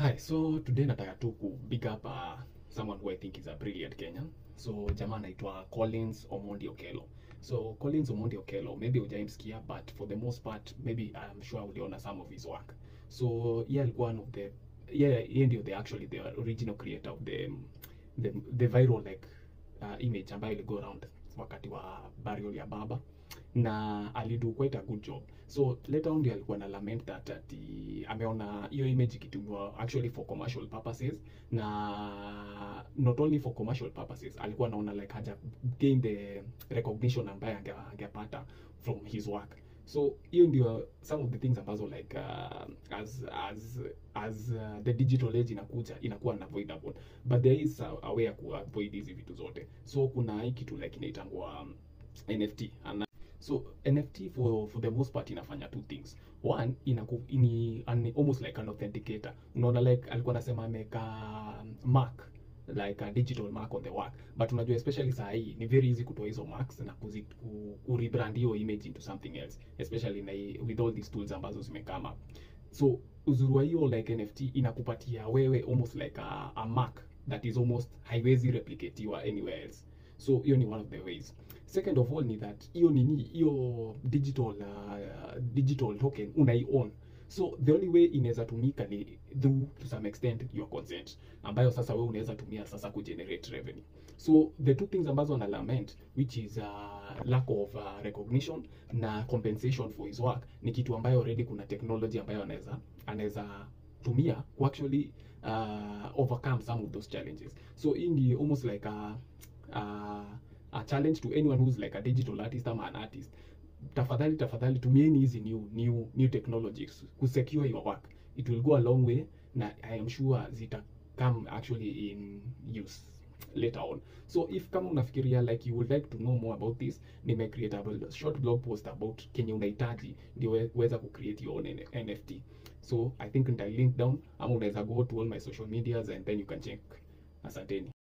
Hi, so today nataka tu ku big up someone who I think is a brilliant Kenyan. So jamaa anaitwa Collins Omondi Okello. So Collins Omondi Okello, maybe hujaimsikia, but for the most part maybe I'm sure uliona some of his work. So yeah, alikuwa one of the yeye ndio the original creator of the viral like image ambayo ili go around wakati wa burial ya baba, na alido quite a good job. So later on ndio alikuwa na lament that ameona hiyo image ikitumiwa actually for commercial purposes, na not only for commercial purposes, alikuwa anaona like haja gain the recognition ambayo angepata from his work. So hiyo ndio some of the things ambazo like as the digital age inakuwa unavoidable, but there is a way ya ku avoid hizi vitu zote. So kuna hii kitu like inaitangwa NFT. So NFT for the most part inafanya two things. One, almost like an authenticator. Unaona like alikuwa anasema ameka mark, like a digital mark on the work, but unajua especially saa hii ni very easy kutoa hizo marks na rebrand hiyo image into something else, especially with all these tools ambazo zimekama. So uzuri wa hiyo like NFT inakupatia wewe almost like a mark that is almost haiwezi replicatiwa anywhere else. So hiyo ni one of the ways. Second of all ni that hiyo digital token unai-own. So the only way inaweza tumika ni through to some extent your consent, ambayo sasa wewe unaweza tumia sasa kugenerate revenue. So the two things ambazo na lament, which is lack of recognition na compensation for his work, ni kitu ambayo already kuna technology ambayo anaweza tumia ku actually overcome some of those challenges. So hii ni almost like a challenge to anyone who's like a digital artist ama an artist. Tafadhali tumieni hizi new technologies ku secure your work. It will go a long way, na I am sure zita come actually in use later on. So if kama unafikiria like you would like to know more about this, nime create a short blog post about kenye unahitaji ndio uweza ku create your own NFT. So I think nita link down, ama unaweza go to all my social medias and then you can check. Asanteni.